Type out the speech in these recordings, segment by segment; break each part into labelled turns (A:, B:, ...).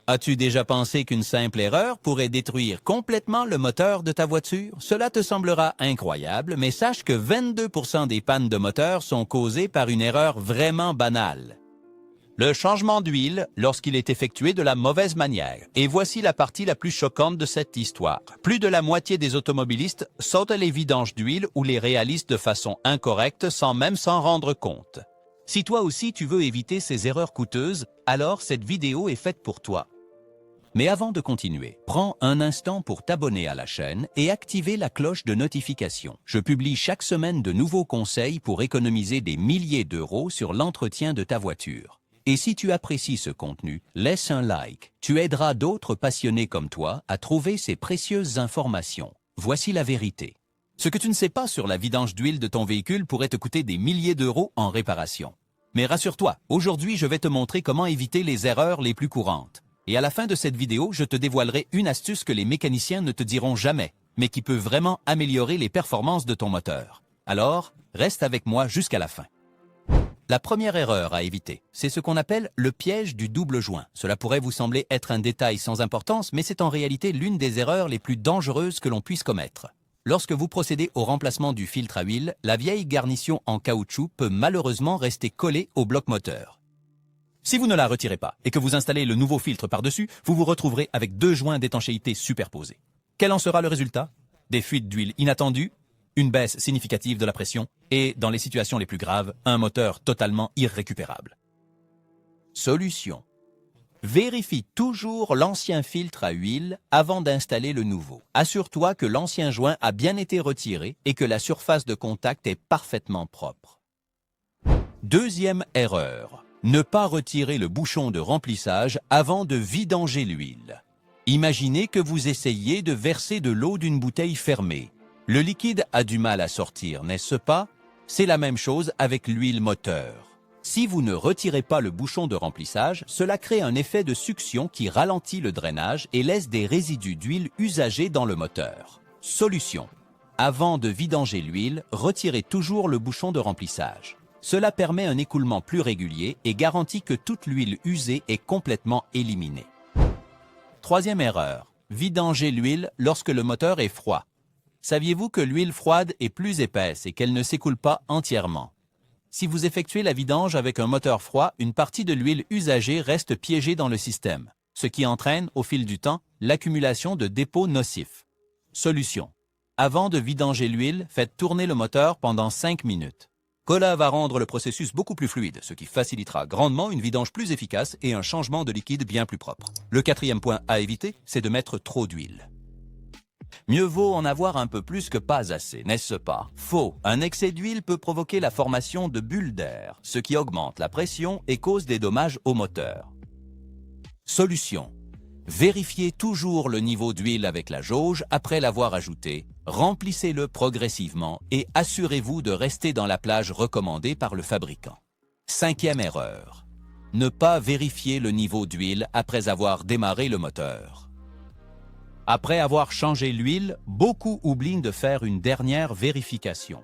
A: As-tu déjà pensé qu'une simple erreur pourrait détruire complètement le moteur de ta voiture? Cela te semblera incroyable, mais sache que 22% des pannes de moteur sont causées par une erreur vraiment banale. Le changement d'huile lorsqu'il est effectué de la mauvaise manière. Et voici la partie la plus choquante de cette histoire. Plus de la moitié des automobilistes sautent les vidanges d'huile ou les réalisent de façon incorrecte sans même s'en rendre compte. Si toi aussi tu veux éviter ces erreurs coûteuses, alors cette vidéo est faite pour toi. Mais avant de continuer, prends un instant pour t'abonner à la chaîne et activer la cloche de notification. Je publie chaque semaine de nouveaux conseils pour économiser des milliers d'euros sur l'entretien de ta voiture. Et si tu apprécies ce contenu, laisse un like. Tu aideras d'autres passionnés comme toi à trouver ces précieuses informations. Voici la vérité. Ce que tu ne sais pas sur la vidange d'huile de ton véhicule pourrait te coûter des milliers d'euros en réparation. Mais rassure-toi, aujourd'hui je vais te montrer comment éviter les erreurs les plus courantes. Et à la fin de cette vidéo, je te dévoilerai une astuce que les mécaniciens ne te diront jamais, mais qui peut vraiment améliorer les performances de ton moteur. Alors, reste avec moi jusqu'à la fin. La première erreur à éviter, c'est ce qu'on appelle le piège du double joint. Cela pourrait vous sembler être un détail sans importance, mais c'est en réalité l'une des erreurs les plus dangereuses que l'on puisse commettre. Lorsque vous procédez au remplacement du filtre à huile, la vieille garnition en caoutchouc peut malheureusement rester collée au bloc moteur. Si vous ne la retirez pas et que vous installez le nouveau filtre par-dessus, vous vous retrouverez avec deux joints d'étanchéité superposés. Quel en sera le résultat? Des fuites d'huile inattendues, une baisse significative de la pression et, dans les situations les plus graves, un moteur totalement irrécupérable. Solution. Vérifie toujours l'ancien filtre à huile avant d'installer le nouveau. Assure-toi que l'ancien joint a bien été retiré et que la surface de contact est parfaitement propre. Deuxième erreur. Ne pas retirer le bouchon de remplissage avant de vidanger l'huile. Imaginez que vous essayiez de verser de l'eau d'une bouteille fermée. Le liquide a du mal à sortir, n'est-ce pas? C'est la même chose avec l'huile moteur. Si vous ne retirez pas le bouchon de remplissage, cela crée un effet de succion qui ralentit le drainage et laisse des résidus d'huile usagés dans le moteur. Solution. Avant de vidanger l'huile, retirez toujours le bouchon de remplissage. Cela permet un écoulement plus régulier et garantit que toute l'huile usée est complètement éliminée. Troisième erreur. Vidanger l'huile lorsque le moteur est froid. Saviez-vous que l'huile froide est plus épaisse et qu'elle ne s'écoule pas entièrement? Si vous effectuez la vidange avec un moteur froid, une partie de l'huile usagée reste piégée dans le système, ce qui entraîne, au fil du temps, l'accumulation de dépôts nocifs. Solution. Avant de vidanger l'huile, faites tourner le moteur pendant 5 minutes. Cela va rendre le processus beaucoup plus fluide, ce qui facilitera grandement une vidange plus efficace et un changement de liquide bien plus propre. Le quatrième point à éviter, c'est de mettre trop d'huile. Mieux vaut en avoir un peu plus que pas assez, n'est-ce pas? Faux. Un excès d'huile peut provoquer la formation de bulles d'air, ce qui augmente la pression et cause des dommages au moteur. Solution. Vérifiez toujours le niveau d'huile avec la jauge après l'avoir ajouté, remplissez-le progressivement et assurez-vous de rester dans la plage recommandée par le fabricant. Cinquième erreur. Ne pas vérifier le niveau d'huile après avoir démarré le moteur. Après avoir changé l'huile, beaucoup oublient de faire une dernière vérification.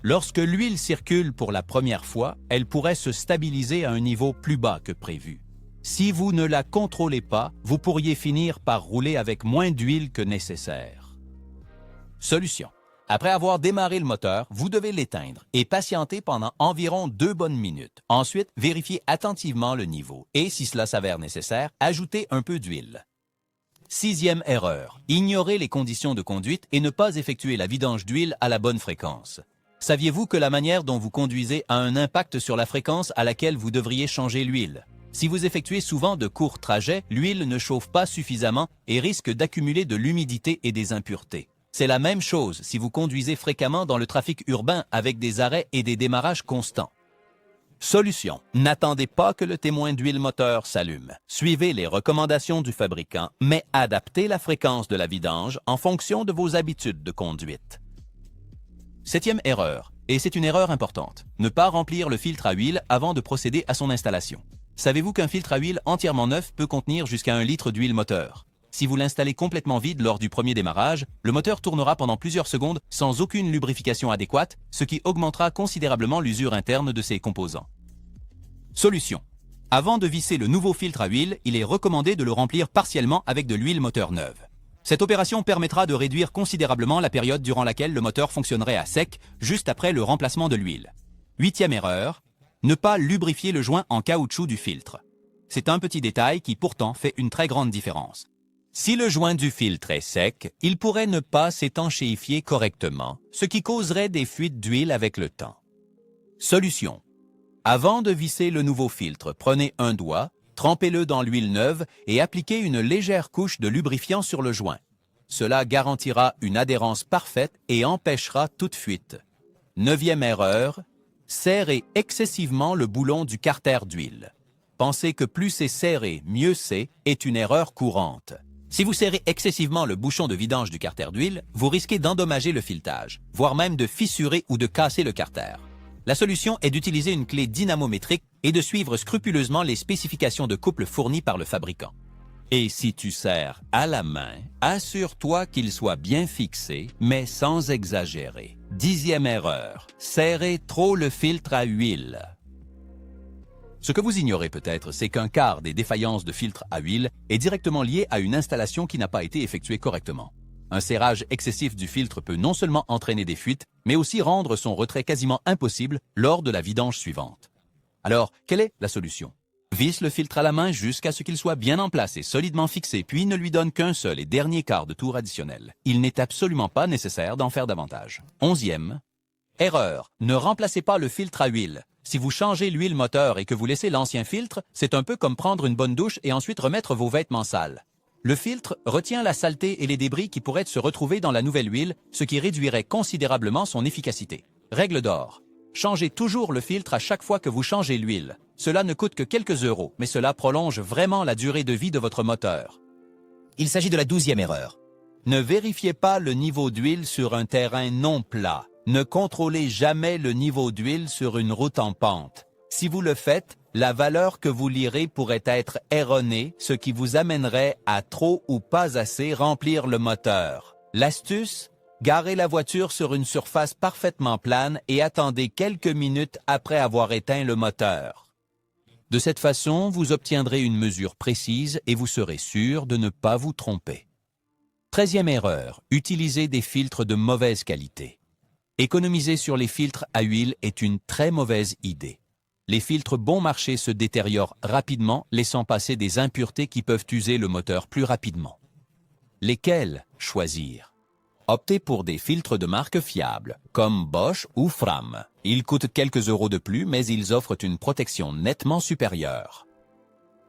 A: Lorsque l'huile circule pour la première fois, elle pourrait se stabiliser à un niveau plus bas que prévu. Si vous ne la contrôlez pas, vous pourriez finir par rouler avec moins d'huile que nécessaire. Solution. Après avoir démarré le moteur, vous devez l'éteindre et patienter pendant environ 2 bonnes minutes. Ensuite, vérifiez attentivement le niveau et, si cela s'avère nécessaire, ajoutez un peu d'huile. Sixième erreur. Ignorer les conditions de conduite et ne pas effectuer la vidange d'huile à la bonne fréquence. Saviez-vous que la manière dont vous conduisez a un impact sur la fréquence à laquelle vous devriez changer l'huile? Si vous effectuez souvent de courts trajets, l'huile ne chauffe pas suffisamment et risque d'accumuler de l'humidité et des impuretés. C'est la même chose si vous conduisez fréquemment dans le trafic urbain avec des arrêts et des démarrages constants. Solution. N'attendez pas que le témoin d'huile moteur s'allume. Suivez les recommandations du fabricant, mais adaptez la fréquence de la vidange en fonction de vos habitudes de conduite. Septième erreur, et c'est une erreur importante, ne pas remplir le filtre à huile avant de procéder à son installation. Savez-vous qu'un filtre à huile entièrement neuf peut contenir jusqu'à 1 litre d'huile moteur? Si vous l'installez complètement vide lors du premier démarrage, le moteur tournera pendant plusieurs secondes sans aucune lubrification adéquate, ce qui augmentera considérablement l'usure interne de ses composants. Solution. Avant de visser le nouveau filtre à huile, il est recommandé de le remplir partiellement avec de l'huile moteur neuve. Cette opération permettra de réduire considérablement la période durant laquelle le moteur fonctionnerait à sec, juste après le remplacement de l'huile. 8e erreur, ne pas lubrifier le joint en caoutchouc du filtre. C'est un petit détail qui pourtant fait une très grande différence. Si le joint du filtre est sec, il pourrait ne pas s'étanchéifier correctement, ce qui causerait des fuites d'huile avec le temps. Solution. Avant de visser le nouveau filtre, prenez un doigt, trempez-le dans l'huile neuve et appliquez une légère couche de lubrifiant sur le joint. Cela garantira une adhérence parfaite et empêchera toute fuite. 9e erreur, serrez excessivement le boulon du carter d'huile. Penser que plus c'est serré, mieux c'est, est une erreur courante. Si vous serrez excessivement le bouchon de vidange du carter d'huile, vous risquez d'endommager le filetage, voire même de fissurer ou de casser le carter. La solution est d'utiliser une clé dynamométrique et de suivre scrupuleusement les spécifications de couple fournies par le fabricant. Et si tu serres à la main, assure-toi qu'il soit bien fixé, mais sans exagérer. 10e erreur, serrez trop le filtre à huile. Ce que vous ignorez peut-être, c'est qu'un quart des défaillances de filtre à huile est directement lié à une installation qui n'a pas été effectuée correctement. Un serrage excessif du filtre peut non seulement entraîner des fuites, mais aussi rendre son retrait quasiment impossible lors de la vidange suivante. Alors, quelle est la solution? Visse le filtre à la main jusqu'à ce qu'il soit bien en place et solidement fixé, puis ne lui donne qu'un seul et dernier quart de tour additionnel. Il n'est absolument pas nécessaire d'en faire davantage. 11e. Erreur. Ne remplacez pas le filtre à huile. Si vous changez l'huile moteur et que vous laissez l'ancien filtre, c'est un peu comme prendre une bonne douche et ensuite remettre vos vêtements sales. Le filtre retient la saleté et les débris qui pourraient se retrouver dans la nouvelle huile, ce qui réduirait considérablement son efficacité. Règle d'or. Changez toujours le filtre à chaque fois que vous changez l'huile. Cela ne coûte que quelques euros, mais cela prolonge vraiment la durée de vie de votre moteur.
B: Il s'agit de la 12e erreur.
A: Ne vérifiez pas le niveau d'huile sur un terrain non plat. Ne contrôlez jamais le niveau d'huile sur une route en pente. Si vous le faites, la valeur que vous lirez pourrait être erronée, ce qui vous amènerait à trop ou pas assez remplir le moteur. L'astuce? Garez la voiture sur une surface parfaitement plane et attendez quelques minutes après avoir éteint le moteur. De cette façon, vous obtiendrez une mesure précise et vous serez sûr de ne pas vous tromper. 13e erreur, utilisez des filtres de mauvaise qualité. Économiser sur les filtres à huile est une très mauvaise idée. Les filtres bon marché se détériorent rapidement, laissant passer des impuretés qui peuvent user le moteur plus rapidement. Lesquels choisir? Optez pour des filtres de marque fiable, comme Bosch ou Fram. Ils coûtent quelques euros de plus, mais ils offrent une protection nettement supérieure.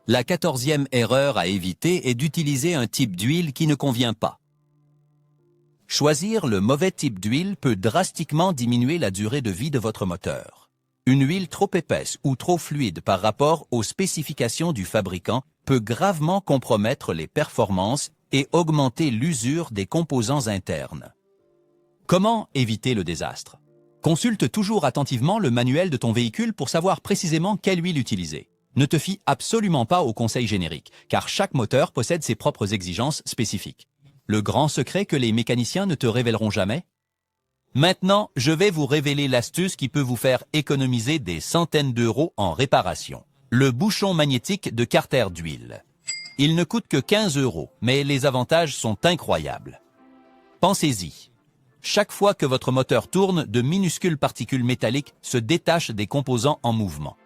A: La 14e erreur à éviter est d'utiliser un type d'huile qui ne convient pas. Choisir le mauvais type d'huile peut drastiquement diminuer la durée de vie de votre moteur. Une huile trop épaisse ou trop fluide par rapport aux spécifications du fabricant peut gravement compromettre les performances et augmenter l'usure des composants internes. Comment éviter le désastre? Consulte toujours attentivement le manuel de ton véhicule pour savoir précisément quelle huile utiliser. Ne te fie absolument pas aux conseils génériques, car chaque moteur possède ses propres exigences spécifiques. Le grand secret que les mécaniciens ne te révéleront jamais? Maintenant, je vais vous révéler l'astuce qui peut vous faire économiser des centaines d'euros en réparation. Le bouchon magnétique de carter d'huile. Il ne coûte que 15 euros, mais les avantages sont incroyables. Pensez-y. Chaque fois que votre moteur tourne, de minuscules particules métalliques se détachent des composants en mouvement.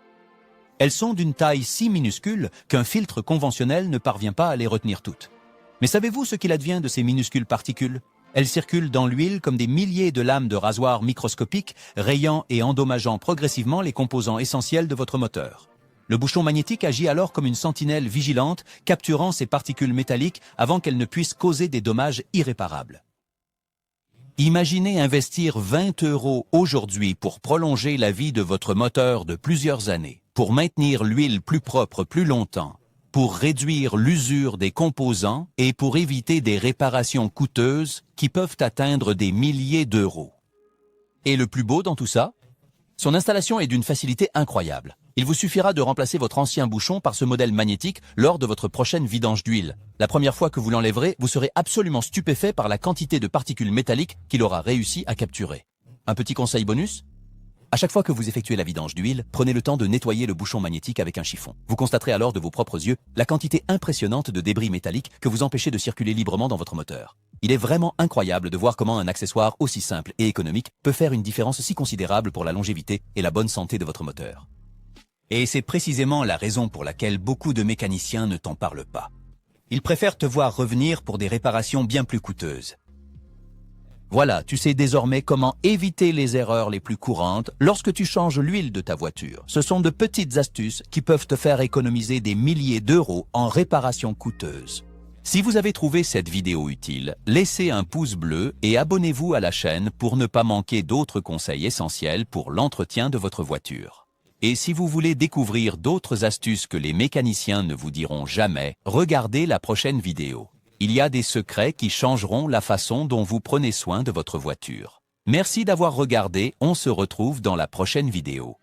A: Elles sont d'une taille si minuscule qu'un filtre conventionnel ne parvient pas à les retenir toutes. Mais savez-vous ce qu'il advient de ces minuscules particules? Elles circulent dans l'huile comme des milliers de lames de rasoir microscopiques, rayant et endommageant progressivement les composants essentiels de votre moteur. Le bouchon magnétique agit alors comme une sentinelle vigilante, capturant ces particules métalliques avant qu'elles ne puissent causer des dommages irréparables. Imaginez investir 20 euros aujourd'hui pour prolonger la vie de votre moteur de plusieurs années, pour maintenir l'huile plus propre plus longtemps, pour réduire l'usure des composants et pour éviter des réparations coûteuses qui peuvent atteindre des milliers d'euros. Et le plus beau dans tout ça? Son installation est d'une facilité incroyable. Il vous suffira de remplacer votre ancien bouchon par ce modèle magnétique lors de votre prochaine vidange d'huile. La première fois que vous l'enlèverez, vous serez absolument stupéfait par la quantité de particules métalliques qu'il aura réussi à capturer. Un petit conseil bonus? À chaque fois que vous effectuez la vidange d'huile, prenez le temps de nettoyer le bouchon magnétique avec un chiffon. Vous constaterez alors de vos propres yeux la quantité impressionnante de débris métalliques que vous empêchez de circuler librement dans votre moteur. Il est vraiment incroyable de voir comment un accessoire aussi simple et économique peut faire une différence si considérable pour la longévité et la bonne santé de votre moteur.
B: Et c'est précisément la raison pour laquelle beaucoup de mécaniciens ne t'en parlent pas. Ils préfèrent te voir revenir pour des réparations bien plus coûteuses.
A: Voilà, tu sais désormais comment éviter les erreurs les plus courantes lorsque tu changes l'huile de ta voiture. Ce sont de petites astuces qui peuvent te faire économiser des milliers d'euros en réparations coûteuses. Si vous avez trouvé cette vidéo utile, laissez un pouce bleu et abonnez-vous à la chaîne pour ne pas manquer d'autres conseils essentiels pour l'entretien de votre voiture. Et si vous voulez découvrir d'autres astuces que les mécaniciens ne vous diront jamais, regardez la prochaine vidéo. Il y a des secrets qui changeront la façon dont vous prenez soin de votre voiture. Merci d'avoir regardé, on se retrouve dans la prochaine vidéo.